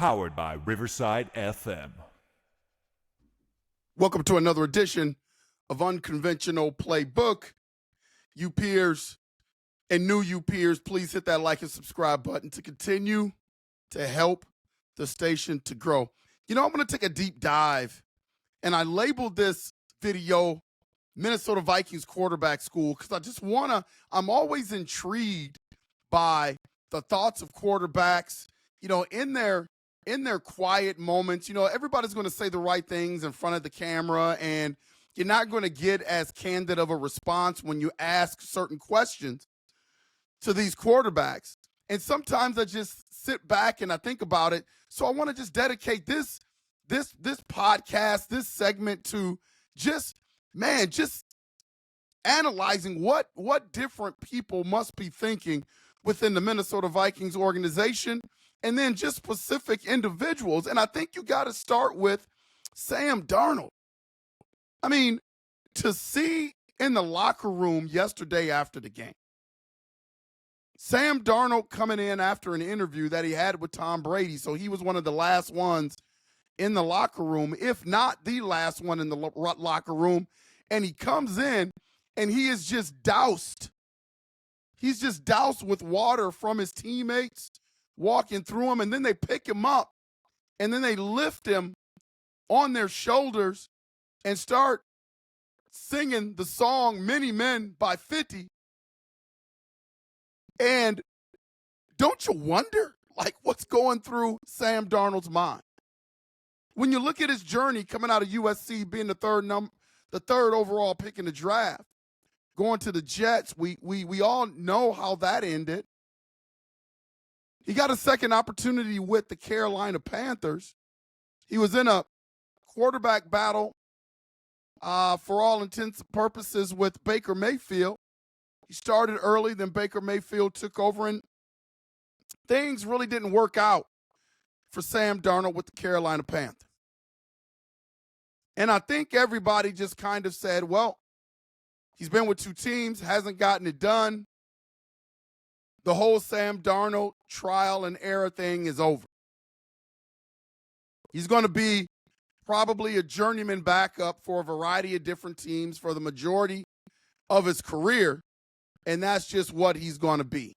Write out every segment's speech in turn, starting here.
Powered by Riverside FM. Welcome to another edition of Unconventional Playbook. You peers and new you peers, please hit that like and subscribe button to continue to help the station to grow. You know, I'm going to take a deep dive, and I labeled this video Minnesota Vikings quarterback school because I'm always intrigued by the thoughts of quarterbacks, you know, in their quiet moments. You know, everybody's going to say the right things in front of the camera, and you're not going to get as candid of a response when you ask certain questions to these quarterbacks. And sometimes I just sit back and I think about it. So I want to just dedicate this podcast, this segment to just analyzing what different people must be thinking within the Minnesota Vikings organization, and then just specific individuals. And I think you got to start with Sam Darnold. I mean, to see in the locker room yesterday after the game, Sam Darnold coming in after an interview that he had with Tom Brady. So he was one of the last ones in the locker room, if not the last one in the locker room. And he comes in and he is just doused. He's just doused with water from his teammates walking through him. And then they pick him up and then they lift him on their shoulders and start singing the song Many Men by 50. And don't you wonder, like, what's going through Sam Darnold's mind? When you look at his journey coming out of USC, being the third overall pick in the draft, going to the Jets, we all know how that ended. He got a second opportunity with the Carolina Panthers. He was in a quarterback battle for all intents and purposes with Baker Mayfield. He started early, then Baker Mayfield took over, and things really didn't work out for Sam Darnold with the Carolina Panthers. And I think everybody just kind of said, well, he's been with two teams, hasn't gotten it done. The whole Sam Darnold trial and error thing is over. He's going to be probably a journeyman backup for a variety of different teams for the majority of his career. And that's just what he's going to be.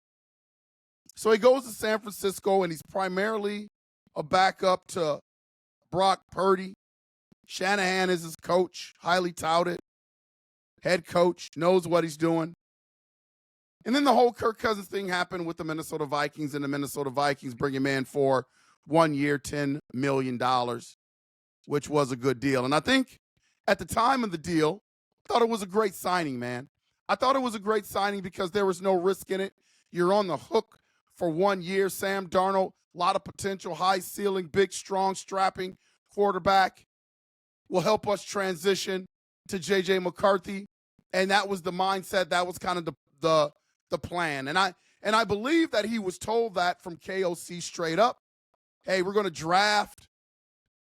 So he goes to San Francisco, and he's primarily a backup to Brock Purdy. Shanahan is his coach, highly touted. Head coach, knows what he's doing. And then the whole Kirk Cousins thing happened with the Minnesota Vikings, and the Minnesota Vikings bring him in for 1 year, $10 million, which was a good deal. And I think at the time of the deal, I thought it was a great signing, man. I thought it was a great signing because there was no risk in it. You're on the hook for 1 year. Sam Darnold, a lot of potential, high ceiling, big, strong, strapping quarterback, will help us transition to J.J. McCarthy. And that was the mindset. That was kind of the plan. And I believe that he was told that from KOC straight up. Hey, we're going to draft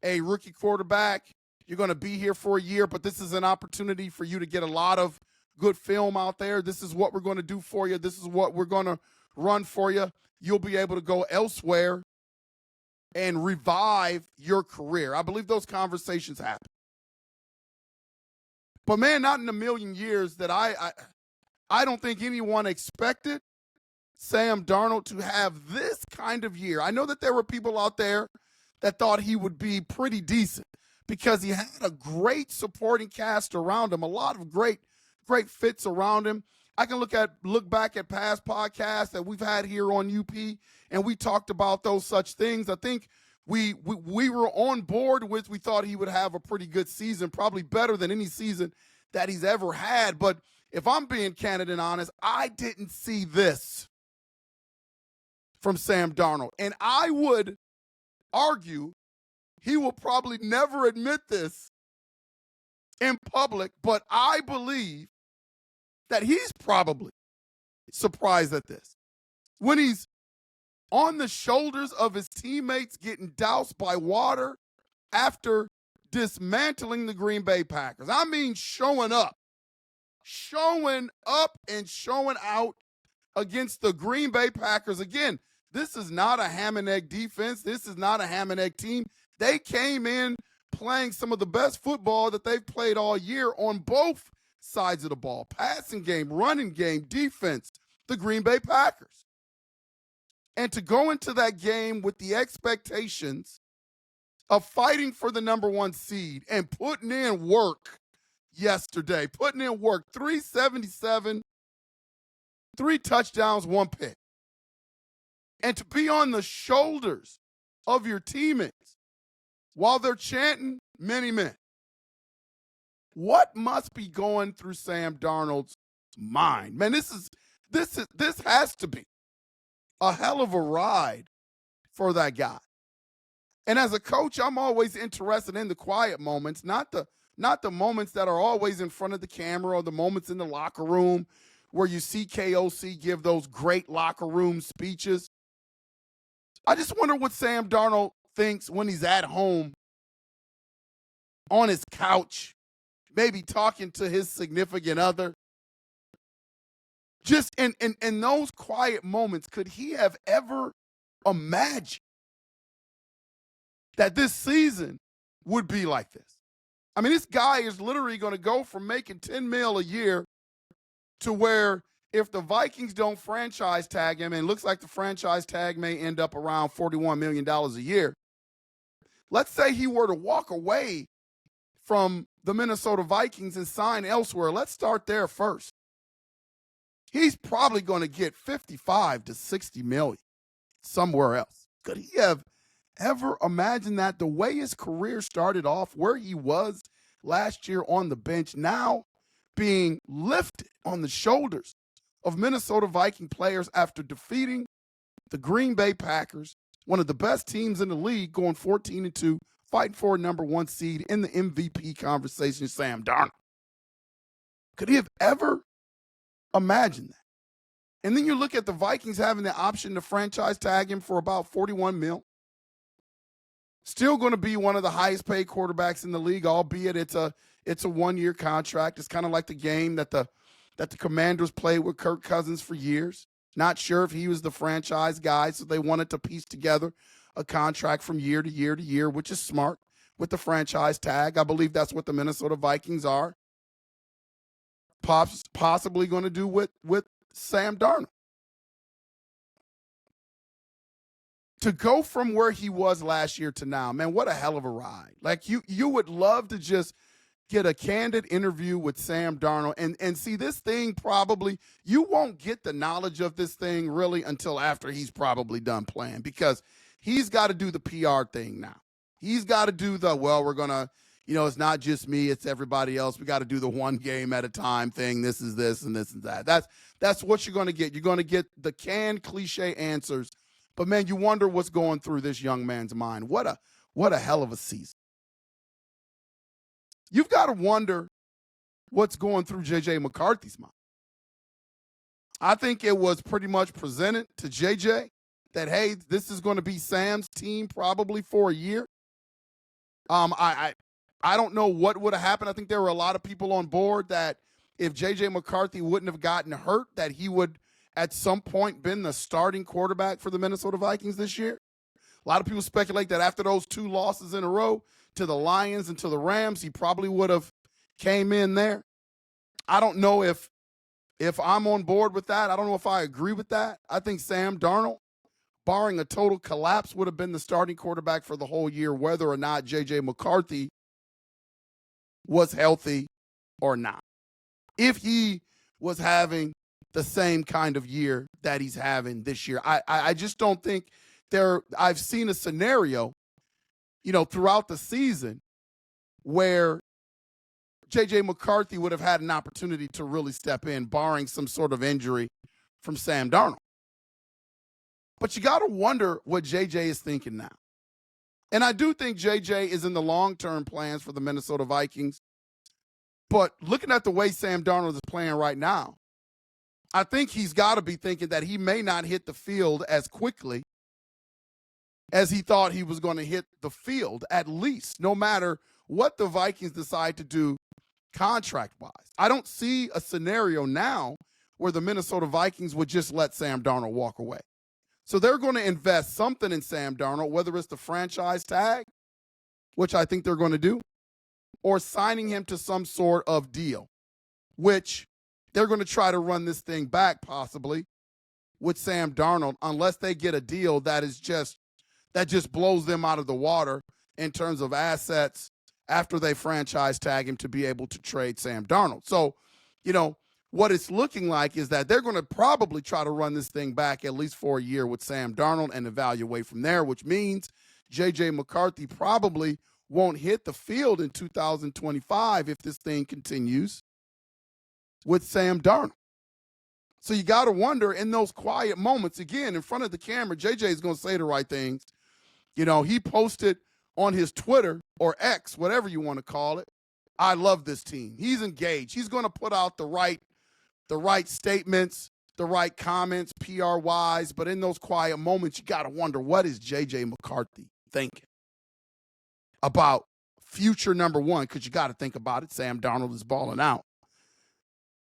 a rookie quarterback. You're going to be here for a year, but this is an opportunity for you to get a lot of good film out there. This is what we're going to do for you. This is what we're going to run for you. You'll be able to go elsewhere and revive your career. I believe those conversations happen. But, man, not in a million years that I don't think anyone expected Sam Darnold to have this kind of year. I know that there were people out there that thought he would be pretty decent because he had a great supporting cast around him, a lot of great fits around him. I can look back at past podcasts that we've had here on UP, and we talked about those such things. I think we were on board with, we thought he would have a pretty good season, probably better than any season that he's ever had. But if I'm being candid and honest, I didn't see this from Sam Darnold. And I would argue he will probably never admit this in public, but I believe that he's probably surprised at this. When he's on the shoulders of his teammates getting doused by water after dismantling the Green Bay Packers. I mean, showing up and showing out against the Green Bay Packers. Again, This is not a ham and egg defense. This is not a ham and egg team. They came in playing some of the best football that they've played all year on both sides of the ball. Passing game, running game, defense, the Green Bay Packers. And to go into that game with the expectations of fighting for the number one seed and putting in work yesterday, 377, 3 touchdowns, 1 pick. And to be on the shoulders of your teammates while they're chanting many men. What must be going through Sam Darnold's mind? Man, this has to be a hell of a ride for that guy. And as a coach, I'm always interested in the quiet moments, not the moments that are always in front of the camera or the moments in the locker room where you see KOC give those great locker room speeches. I just wonder what Sam Darnold thinks when he's at home on his couch, maybe talking to his significant other. Just in those quiet moments, could he have ever imagined that this season would be like this? I mean, this guy is literally going to go from making $10 million a year to where if the Vikings don't franchise tag him, and it looks like the franchise tag may end up around $41 million a year, let's say he were to walk away from the Minnesota Vikings and sign elsewhere. Let's start there first. He's probably going to get $55 to $60 million somewhere else. Could he have ever imagined that? The way his career started off, where he was last year on the bench, now being lifted on the shoulders of Minnesota Viking players after defeating the Green Bay Packers, one of the best teams in the league, going 14-2, fighting for a number one seed in the MVP conversation, Sam Darnold. Could he have ever imagined that? And then you look at the Vikings having the option to franchise tag him for about $41 million. Still going to be one of the highest paid quarterbacks in the league, albeit it's a 1-year contract. It's kind of like the game that the Commanders played with Kirk Cousins for years. Not sure if he was the franchise guy, so they wanted to piece together a contract from year to year to year, which is smart with the franchise tag. I believe that's what the Minnesota Vikings are possibly going to do with Sam Darnold. To go from where he was last year to now, man, what a hell of a ride. Like, you would love to just get a candid interview with Sam Darnold and see this thing. Probably you won't get the knowledge of this thing really until after he's probably done playing, because he's got to do the PR thing now. He's got to do we're going to, it's not just me, it's everybody else. We got to do the one game at a time thing. This is this and this and that. That's what you're going to get. You're going to get the canned cliche answers. But, man, you wonder what's going through this young man's mind. What a hell of a season. You've got to wonder what's going through J.J. McCarthy's mind. I think it was pretty much presented to J.J. that, hey, this is going to be Sam's team probably for a year. I don't know what would have happened. I think there were a lot of people on board that if J.J. McCarthy wouldn't have gotten hurt, that he would at some point been the starting quarterback for the Minnesota Vikings this year. A lot of people speculate that after those 2 losses in a row to the Lions and to the Rams, he probably would have came in there. I don't know if I'm on board with that. I don't know if I agree with that. I think Sam Darnold, barring a total collapse, would have been the starting quarterback for the whole year, whether or not J.J. McCarthy was healthy or not. If he was having the same kind of year that he's having this year, I just don't think I've seen a scenario, throughout the season where J.J. McCarthy would have had an opportunity to really step in, barring some sort of injury from Sam Darnold. But you got to wonder what J.J. is thinking now. And I do think J.J. is in the long-term plans for the Minnesota Vikings. But looking at the way Sam Darnold is playing right now, I think he's got to be thinking that he may not hit the field as quickly as he thought he was going to hit the field, at least, no matter what the Vikings decide to do contract-wise. I don't see a scenario now where the Minnesota Vikings would just let Sam Darnold walk away. So they're going to invest something in Sam Darnold, whether it's the franchise tag, which I think they're going to do, or signing him to some sort of deal, which they're going to try to run this thing back possibly with Sam Darnold, unless they get a deal that just blows them out of the water in terms of assets after they franchise tag him to be able to trade Sam Darnold. So, what it's looking like is that they're going to probably try to run this thing back at least for a year with Sam Darnold and evaluate from there, which means J.J. McCarthy probably won't hit the field in 2025 if this thing continues with Sam Darnold. So you got to wonder in those quiet moments, again, in front of the camera, J.J. is going to say the right things. He posted on his Twitter or X, whatever you want to call it, I love this team. He's engaged. He's going to put out the right statements, the right comments, PR-wise. But in those quiet moments, you got to wonder, what is J.J. McCarthy thinking about future number one? Because you got to think about it. Sam Darnold is balling out.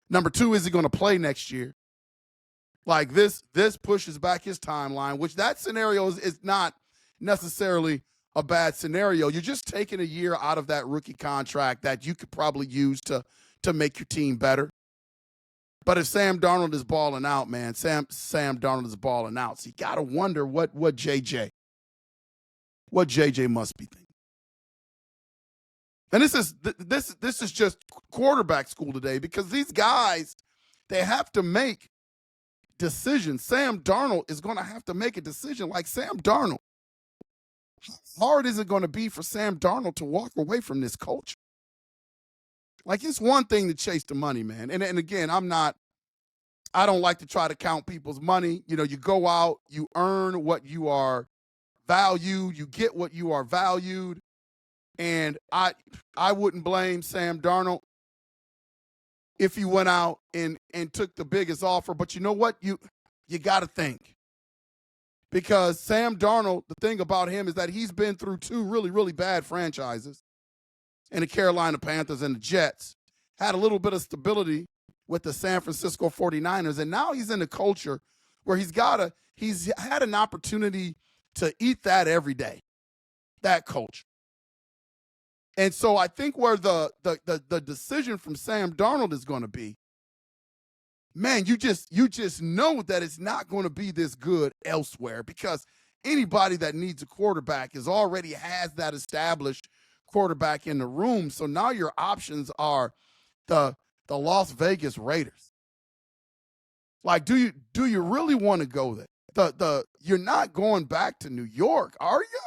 Number two, is he going to play next year? Like this pushes back his timeline, which that scenario is not necessarily a bad scenario. You're just taking a year out of that rookie contract that you could probably use to make your team better. But if Sam Darnold is balling out, man, Sam Darnold is balling out. So you got to wonder what JJ must be thinking. And this is just quarterback school today, because these guys, they have to make decisions. Sam Darnold is going to have to make a decision. Like, Sam Darnold, how hard is it going to be for Sam Darnold to walk away from this culture? Like, it's one thing to chase the money, man. And again, I don't like to try to count people's money. You go out, you earn what you are valued, you get what you are valued. And I wouldn't blame Sam Darnold if he went out and took the biggest offer. But you know what? You got to think. Because Sam Darnold, the thing about him is that he's been through two really, really bad franchises, in the Carolina Panthers and the Jets, had a little bit of stability with the San Francisco 49ers, and now he's in a culture where he's had an opportunity to eat that every day, that culture. And so I think where the decision from Sam Darnold is going to be, man, you just know that it's not going to be this good elsewhere, because anybody that needs a quarterback already has that established quarterback in the room. So now your options are the Las Vegas Raiders. Like, do you really want to go there? You're not going back to New York, are you?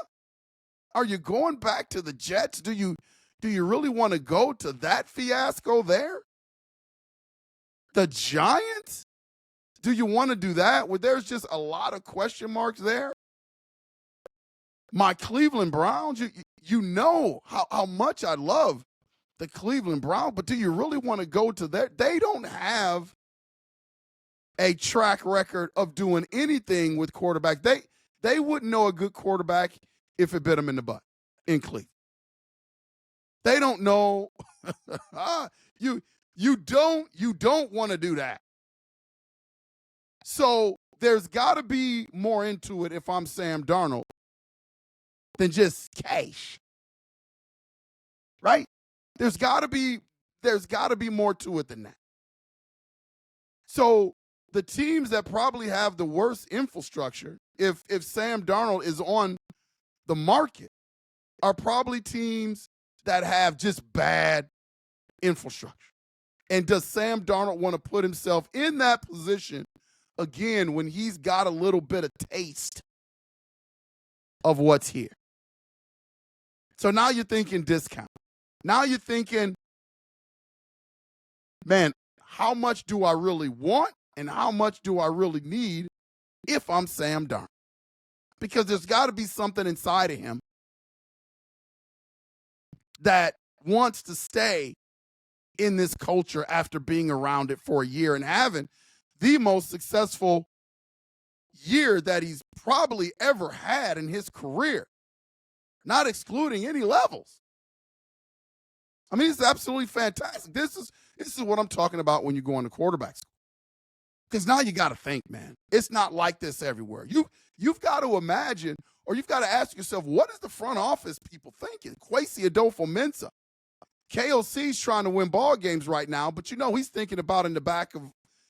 Are you going back to the Jets? Do you really want to go to that fiasco there? The Giants? Do you want to do that? Well, there's just a lot of question marks there. My Cleveland Browns, you know how much I love the Cleveland Browns, but do you really want to go to that? They don't have a track record of doing anything with quarterbacks. They wouldn't know a good quarterback if it bit them in the butt in Cleveland. They don't know. You don't want to do that. So there's got to be more into it if I'm Sam Darnold than just cash. Right? There's got to be more to it than that. So the teams that probably have the worst infrastructure, if Sam Darnold is on the market, are probably teams that have just bad infrastructure. And does Sam Darnold want to put himself in that position again when he's got a little bit of taste of what's here? So now you're thinking discount. Now you're thinking, man, how much do I really want and how much do I really need if I'm Sam Darnold? Because there's got to be something inside of him that wants to stay in this culture after being around it for a year and having the most successful year that he's probably ever had in his career, not excluding any levels. I mean, it's absolutely fantastic. This is what I'm talking about when you go into quarterback school. Because now you got to think, man, it's not like this everywhere. You've got to imagine, or you've got to ask yourself, what is the front office people thinking? Kwesi Adofo-Mensah. KOC's trying to win ball games right now, but he's thinking about in the back of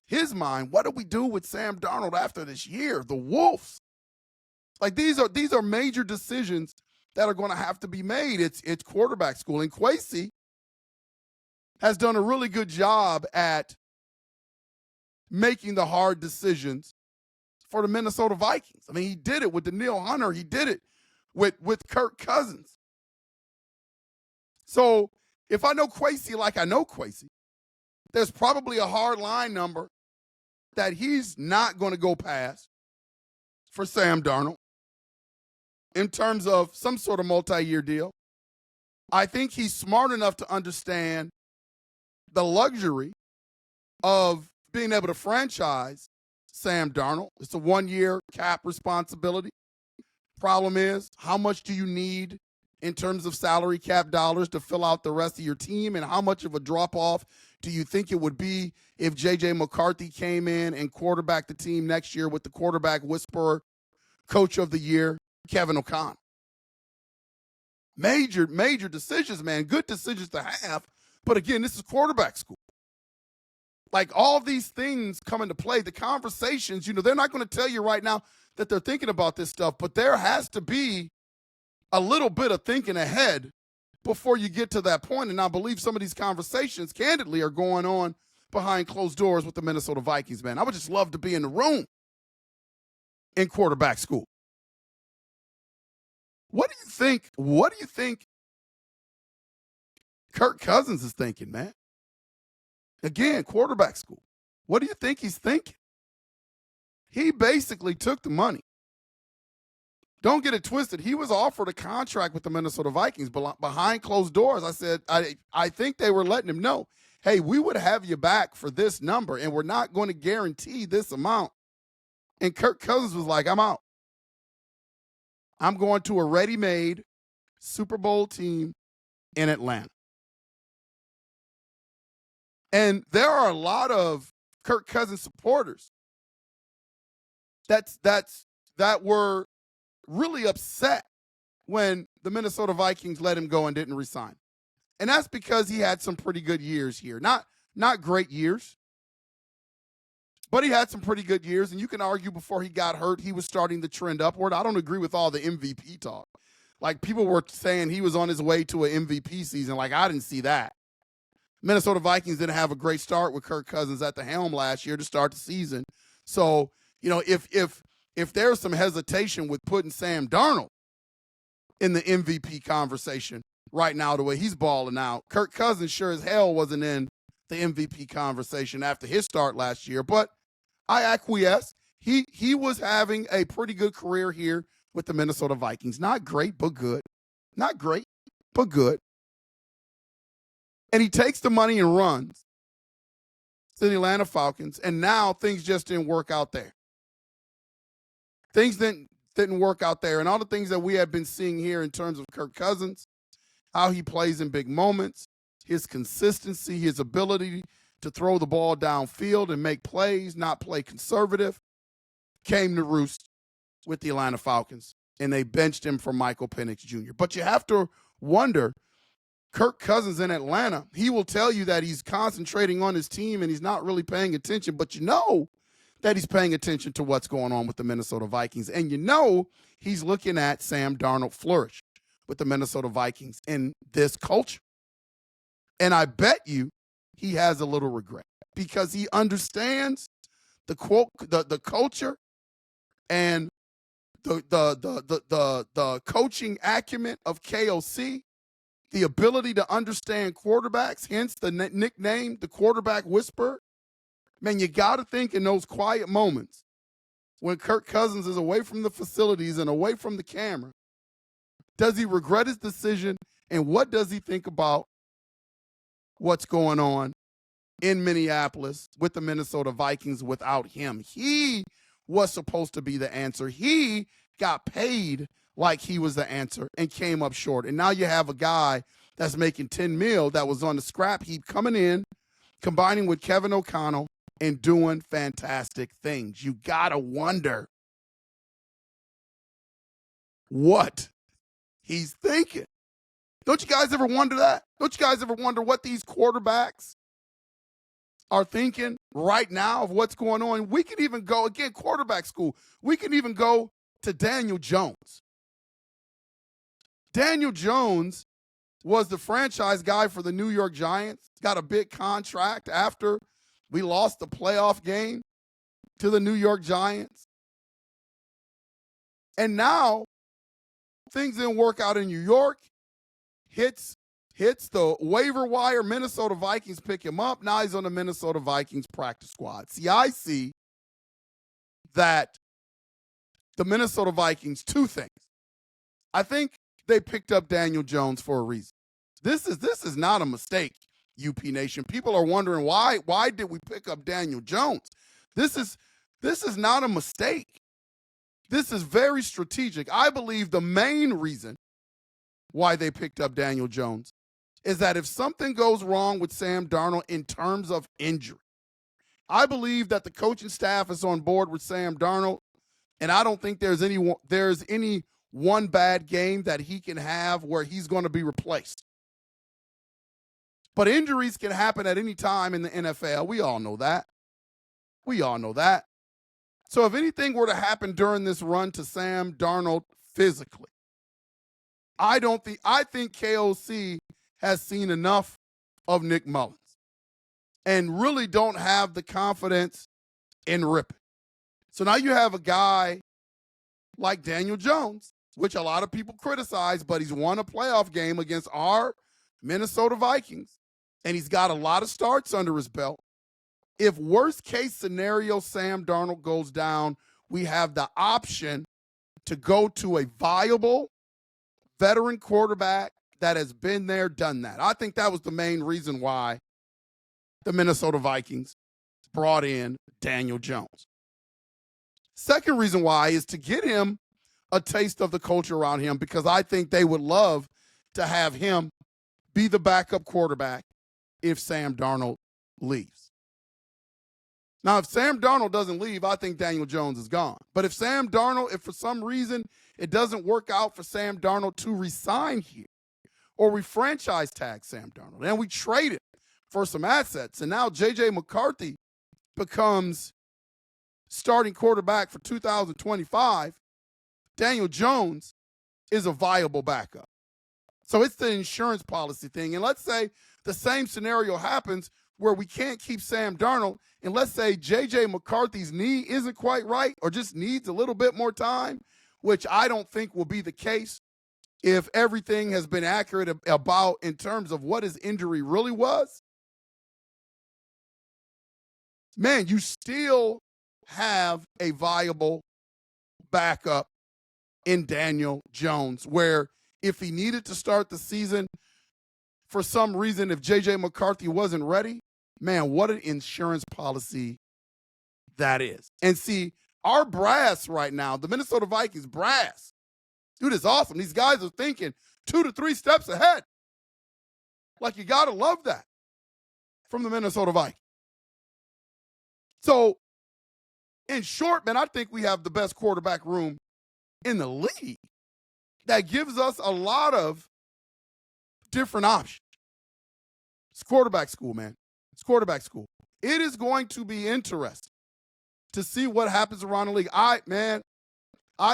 his mind, what do we do with Sam Darnold after this year? The Wolves. Like these are major decisions that are going to have to be made. It's quarterback school. And Kwesi has done a really good job at making the hard decisions for the Minnesota Vikings. I mean, he did it with Danielle Hunter. He did it with Kirk Cousins. So if I know Kwesi like I know Kwesi, there's probably a hard line number that he's not going to go past for Sam Darnold in terms of some sort of multi-year deal. I think he's smart enough to understand the luxury of being able to franchise Sam Darnold. It's a one-year cap responsibility. Problem is, how much do you need in terms of salary cap dollars to fill out the rest of your team, and how much of a drop-off do you think it would be if J.J. McCarthy came in and quarterbacked the team next year with the quarterback whisperer, coach of the year, Kevin O'Connell? Major decisions, man. Good decisions to have. But again, this is quarterback school. Like all these things come into play. The conversations, they're not going to tell you right now that they're thinking about this stuff, but there has to be a little bit of thinking ahead before you get to that point. And I believe some of these conversations, candidly, are going on behind closed doors with the Minnesota Vikings, man. I would just love to be in the room in quarterback school. What do you think Kirk Cousins is thinking, man? Again, quarterback school. What do you think he's thinking? He basically took the money. Don't get it twisted. He was offered a contract with the Minnesota Vikings, but behind closed doors, I said, I think they were letting him know, hey, we would have you back for this number, and we're not going to guarantee this amount. And Kirk Cousins was like, I'm out. I'm going to a ready-made Super Bowl team in Atlanta. And there are a lot of Kirk Cousins supporters that were really upset when the Minnesota Vikings let him go and didn't resign. And that's because he had some pretty good years here. Not great years, but he had some pretty good years. And you can argue before he got hurt, he was starting to trend upward. I don't agree with all the MVP talk. Like people were saying he was on his way to an MVP season. Like I didn't see that. Minnesota Vikings didn't have a great start with Kirk Cousins at the helm last year to start the season. So, if there's some hesitation with putting Sam Darnold in the MVP conversation right now, the way he's balling out, Kirk Cousins sure as hell wasn't in the MVP conversation after his start last year. But I acquiesce. He was having a pretty good career here with the Minnesota Vikings. Not great, but good. Not great, but good. And he takes the money and runs to the Atlanta Falcons, and now things just didn't work out there. Things didn't work out there. And all the things that we have been seeing here in terms of Kirk Cousins, how he plays in big moments, his consistency, his ability to throw the ball downfield and make plays, not play conservative, came to roost with the Atlanta Falcons, and they benched him for Michael Penix Jr. But you have to wonder, Kirk Cousins in Atlanta, he will tell you that he's concentrating on his team and he's not really paying attention, but that he's paying attention to what's going on with the Minnesota Vikings. And he's looking at Sam Darnold flourish with the Minnesota Vikings in this culture. And I bet you he has a little regret because he understands the culture and the coaching acumen of KOC, the ability to understand quarterbacks, hence the nickname, the quarterback whisperer. Man, you got to think in those quiet moments when Kirk Cousins is away from the facilities and away from the camera, does he regret his decision, and what does he think about what's going on in Minneapolis with the Minnesota Vikings without him? He was supposed to be the answer. He got paid like he was the answer and came up short. And now you have a guy that's making $10 million that was on the scrap heap coming in, combining with Kevin O'Connell, and doing fantastic things. You got to wonder what he's thinking. Don't you guys ever wonder that? Don't you guys ever wonder what these quarterbacks are thinking right now of what's going on? We can even go, again, quarterback school. We can even go to Daniel Jones. Daniel Jones was the franchise guy for the New York Giants, got a big contract after we lost the playoff game to the New York Giants. And now things didn't work out in New York. Hits the waiver wire. Minnesota Vikings pick him up. Now he's on the Minnesota Vikings practice squad. See, I see that the Minnesota Vikings, two things. I think they picked up Daniel Jones for a reason. This is not a mistake, UP Nation. People are wondering why did we pick up Daniel Jones? This is not a mistake. This is very strategic. I believe the main reason why they picked up Daniel Jones is that if something goes wrong with Sam Darnold in terms of injury, I believe that the coaching staff is on board with Sam Darnold, and I don't think there's any one bad game that he can have where he's going to be replaced. But injuries can happen at any time in the NFL. We all know that. So if anything were to happen during this run to Sam Darnold physically, I think KOC has seen enough of Nick Mullins and really don't have the confidence in ripping. So now you have a guy like Daniel Jones, which a lot of people criticize, but he's won a playoff game against our Minnesota Vikings, and he's got a lot of starts under his belt. If worst case scenario Sam Darnold goes down, we have the option to go to a viable veteran quarterback that has been there, done that. I think that was the main reason why the Minnesota Vikings brought in Daniel Jones. Second reason why is to get him a taste of the culture around him, because I think they would love to have him be the backup quarterback if Sam Darnold leaves. Now, if Sam Darnold doesn't leave, I think Daniel Jones is gone. But if for some reason it doesn't work out for Sam Darnold to resign here, or we franchise tag Sam Darnold and we trade it for some assets, and now J.J. McCarthy becomes starting quarterback for 2025, Daniel Jones is a viable backup. So it's the insurance policy thing. And let's say the same scenario happens where we can't keep Sam Darnold, and let's say J.J. McCarthy's knee isn't quite right or just needs a little bit more time, which I don't think will be the case if everything has been accurate about in terms of what his injury really was. Man, you still have a viable backup in Daniel Jones, where if he needed to start the season for some reason, if J.J. McCarthy wasn't ready, man, what an insurance policy that is. And see, our brass right now, the Minnesota Vikings brass, dude, it's awesome. These guys are thinking 2 to 3 steps ahead. Like, you got to love that from the Minnesota Vikings. So, in short, man, I think we have the best quarterback room in the league that gives us a lot of different options. It's quarterback school, man. It's quarterback school. It is going to be interesting to see what happens around the league. I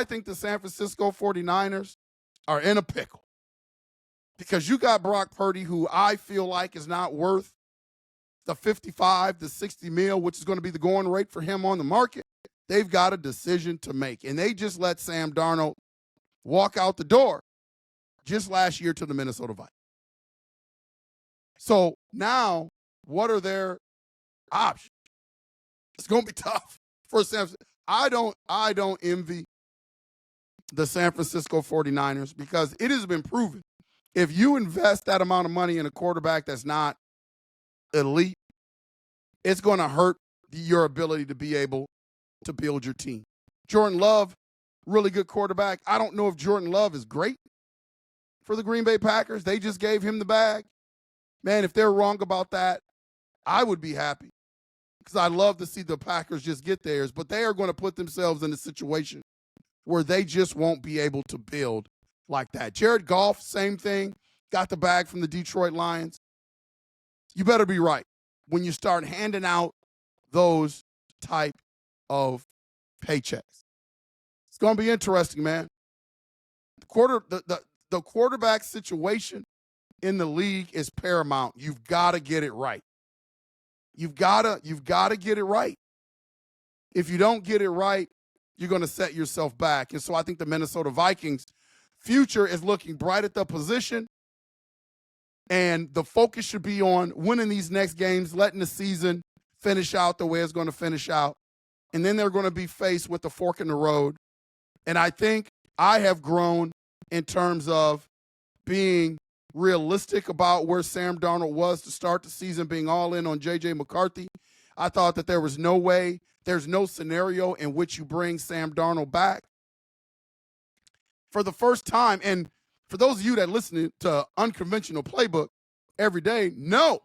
think the San Francisco 49ers are in a pickle because you got Brock Purdy, who I feel like is not worth the 55 to 60 mil, which is going to be the going rate for him on the market. They've got a decision to make, and they just let Sam Darnold walk out the door just last year to the Minnesota Vikings. So now, what are their options? It's going to be tough for San Francisco. I don't envy the San Francisco 49ers, because it has been proven if you invest that amount of money in a quarterback that's not elite, it's going to hurt your ability to be able to build your team. Jordan Love, really good quarterback. I don't know if Jordan Love is great for the Green Bay Packers. They just gave him the bag. Man, if they're wrong about that, I would be happy. because I love to see the Packers just get theirs, but they are going to put themselves in a situation where they just won't be able to build like that. Jared Goff, same thing, got the bag from the Detroit Lions. You better be right when you start handing out those type of paychecks. It's going to be interesting, man. The quarterback situation in the league is paramount. You've got to get it right. You've got to get it right. If you don't get it right, you're going to set yourself back. And so I think the Minnesota Vikings future is looking bright at the position. And the focus should be on winning these next games, letting the season finish out the way it's going to finish out. And then they're going to be faced with a fork in the road. And I think I have grown in terms of being realistic about where Sam Darnold was to start the season, being all in on J.J. McCarthy. I thought that there was no way, there's no scenario in which you bring Sam Darnold back. For the first time, and for those of you that listen to Unconventional Playbook every day, know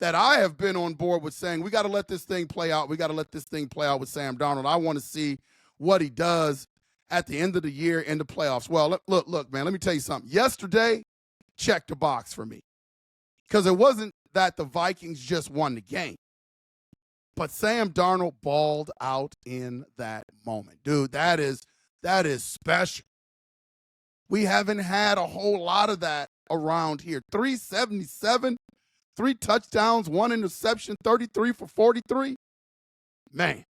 that I have been on board with saying we got to let this thing play out. We got to let this thing play out with Sam Darnold. I want to see what he does at the end of the year in the playoffs. Well, look, man, let me tell you something. Yesterday, checked the box for me because it wasn't that the Vikings just won the game, but Sam Darnold balled out in that moment. Dude, that is special. We haven't had a whole lot of that around here. 377, 3 touchdowns, 1 interception, 33 for 43. Man,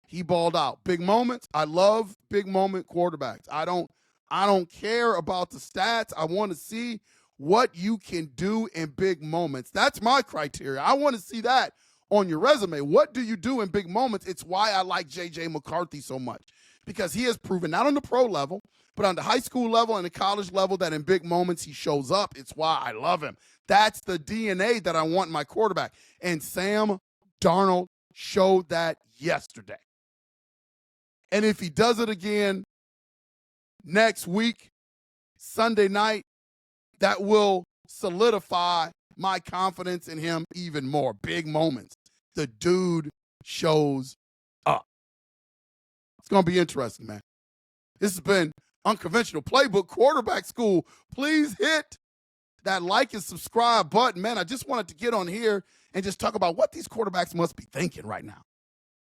he balled out. Big moments. I love big moment quarterbacks. I don't care about the stats. I want to see what you can do in big moments. That's my criteria. I want to see that on your resume. What do you do in big moments? It's why I like J.J. McCarthy so much, because he has proven not on the pro level, but on the high school level and the college level that in big moments he shows up. It's why I love him. That's the DNA that I want in my quarterback. And Sam Darnold showed that yesterday. And if he does it again next week, Sunday night, that will solidify my confidence in him even more. Big moments. The dude shows up. It's going to be interesting, man. This has been Unconventional Playbook Quarterback School. Please hit that like and subscribe button. Man, I just wanted to get on here and just talk about what these quarterbacks must be thinking right now.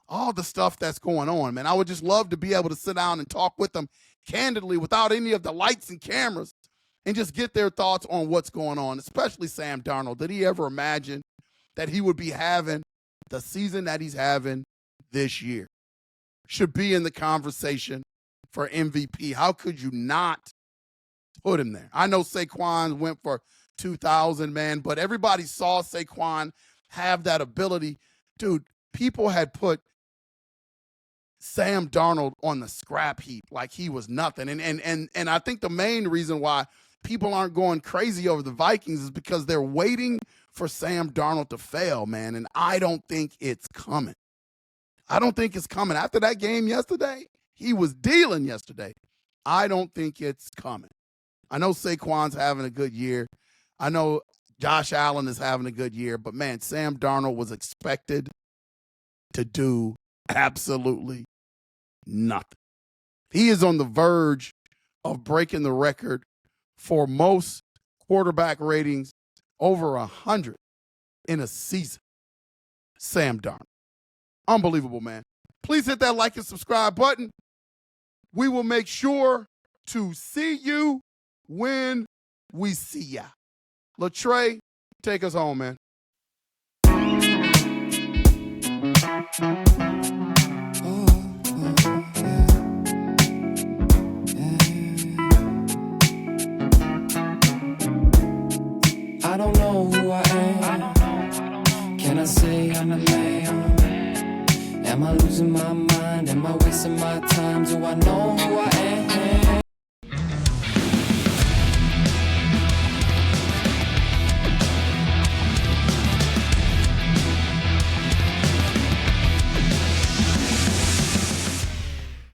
All the stuff that's going on, man. I would just love to be able to sit down and talk with them candidly without any of the lights and cameras and just get their thoughts on what's going on, especially Sam Darnold. Did he ever imagine that he would be having the season that he's having this year? Should be in the conversation for MVP. How could you not put him there? I know Saquon went for 2,000, man, but everybody saw Saquon have that ability. Dude, people had put Sam Darnold on the scrap heap like he was nothing. And I think the main reason why people aren't going crazy over the Vikings is because they're waiting for Sam Darnold to fail, man. And I don't think it's coming. I don't think it's coming. After that game yesterday, he was dealing yesterday. I don't think it's coming. I know Saquon's having a good year. I know Josh Allen is having a good year. But, man, Sam Darnold was expected to do absolutely nothing. He is on the verge of breaking the record for most quarterback ratings over 100 in a season. Sam Darnold. Unbelievable, man. Please hit that like and subscribe button. We will make sure to see you when we see ya. Latrey, take us home, man. I don't know who I am. Can I say I'm a man? Am I losing my mind? Am I wasting my time? Do I know who I am?